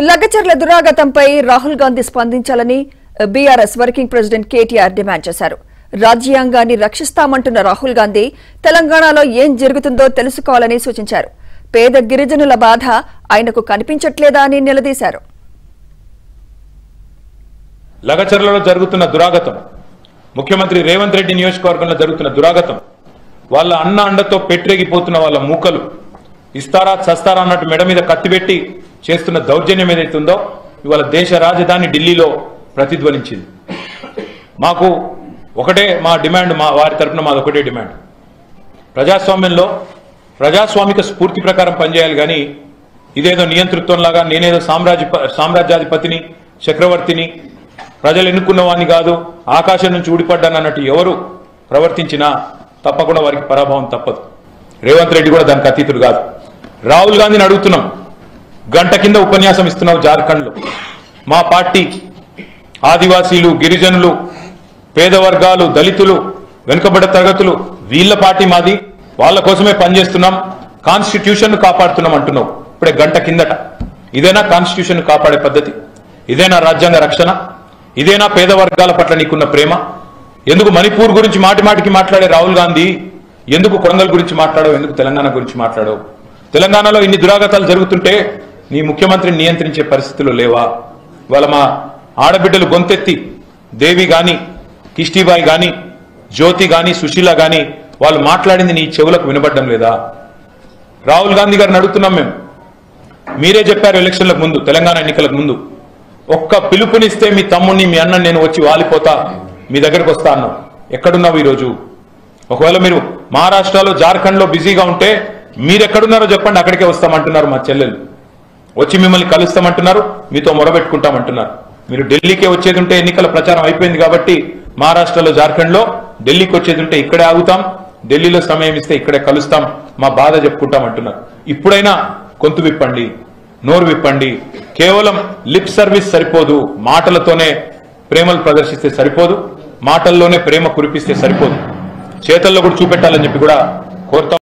లగచర్ల దురాగతంపై రాహుల్ గాంధీ స్పందించాలని BRS working president KTR demand చేశారు. రాజ్యాంగాన్ని రక్షిస్తామంటున్న రాహుల్ గాంధీ తెలంగాణలో ఏం జరుగుతుందో తెలుసుకోవాలని సూచించారు. పేద గిరిజనుల బాధ ఆయనకు కనిపించట్లేదా అని నిలదీశారు. లగచర్లలో జరుగుతున్న దురాగతం, ముఖ్యమంత్రి రేవంత్ రెడ్డి నియోజకవర్గంలో జరుగుతున్న దురాగతం, వాళ్ళ అన్న అండతో పెట్టరేగిపోతున్న వాళ్ళ మూకలు, ఇస్తారా చస్తారా అన్నట్టు మెడ మీద కత్తిపెట్టి చేస్తున్న దౌర్జన్యం ఏదైతే ఉందో ఇవాళ దేశ రాజధాని ఢిల్లీలో ప్రతిధ్వనించింది. మాకు ఒకటే మా డిమాండ్, వారి తరఫున మాది ఒకటే డిమాండ్. ప్రజాస్వామ్యంలో ప్రజాస్వామిక స్ఫూర్తి ప్రకారం పనిచేయాలి కానీ ఇదేదో నియంతృత్వంలాగా నేనేదో సామ్రాజ్యాధిపతిని చక్రవర్తిని ప్రజలు ఎన్నుకున్న వాడిని కాదు ఆకాశం నుంచి ఊడిపడ్డాను అన్నట్టు ఎవరు ప్రవర్తించినా తప్పకుండా వారికి పరాభవం తప్పదు. రేవంత్ రెడ్డి కూడా దానికి అతీతుడు కాదు. రాహుల్ గాంధీని అడుగుతున్నాం, గంట కింద ఉపన్యాసం ఇస్తున్నావు జార్ఖండ్లో. మా పార్టీ ఆదివాసీలు, గిరిజనులు, పేద వర్గాలు, దళితులు, వెనుకబడ్డ తరగతులు వీళ్ళ పార్టీ మాది, వాళ్ళ కోసమే పనిచేస్తున్నాం, కాన్స్టిట్యూషన్ కాపాడుతున్నాం అంటున్నావు. ఇప్పుడే గంట కిందట ఇదేనా కాన్స్టిట్యూషన్ కాపాడే పద్ధతి? ఇదేనా రాజ్యాంగ రక్షణ? ఇదేనా పేద వర్గాల పట్ల నీకున్న ప్రేమ? ఎందుకు మణిపూర్ గురించి మాటిమాటికి మాట్లాడే రాహుల్ గాంధీ ఎందుకు కొడంగల్ గురించి మాట్లాడవు? ఎందుకు తెలంగాణ గురించి మాట్లాడవు? తెలంగాణలో ఇన్ని దురాగతాలు జరుగుతుంటే నీ ముఖ్యమంత్రిని నియంత్రించే పరిస్థితులు లేవా? వాళ్ళ మా ఆడబిడ్డలు గొంతెత్తి దేవి గాని, కిష్టిబాయి గాని, జ్యోతి గాని, సుశీల గాని వాళ్ళు మాట్లాడింది నీ చెవులకు వినబడ్డం లేదా? రాహుల్ గాంధీ గారిని అడుగుతున్నాం మేము. మీరే చెప్పారు ఎలక్షన్లకు ముందు, తెలంగాణ ఎన్నికలకు ముందు, ఒక్క పిలుపునిస్తే మీ తమ్ముడిని మీ అన్నని నేను వచ్చి వాలిపోతా, మీ దగ్గరకు వస్తా అన్నాం. ఎక్కడున్నావు ఈరోజు? ఒకవేళ మీరు మహారాష్ట్రలో జార్ఖండ్లో బిజీగా ఉంటే మీరెక్కడున్నారో చెప్పండి, అక్కడికే వస్తామంటున్నారు మా చెల్లెలు. వచ్చి మిమ్మల్ని కలుస్తామంటున్నారు, మీతో మొరబెట్టుకుంటామంటున్నారు. మీరు ఢిల్లీకే వచ్చేది ఉంటే ఎన్నికల ప్రచారం అయిపోయింది కాబట్టి మహారాష్ట్రలో జార్ఖండ్లో, ఢిల్లీకి వచ్చేది ఉంటే ఇక్కడే ఆగుతాం, ఢిల్లీలో సమయం ఇస్తే ఇక్కడే కలుస్తాం, మా బాధ చెప్పుకుంటాం అంటున్నారు. ఇప్పుడైనా గొంతు విప్పండి, నోరు విప్పండి. కేవలం లిప్ సర్వీస్ సరిపోదు, మాటలతోనే ప్రేమలు ప్రదర్శిస్తే సరిపోదు, మాటల్లోనే ప్రేమ కురిపిస్తే సరిపోదు, చేతల్లో కూడా చూపెట్టాలని చెప్పి కూడా కోరుతాం.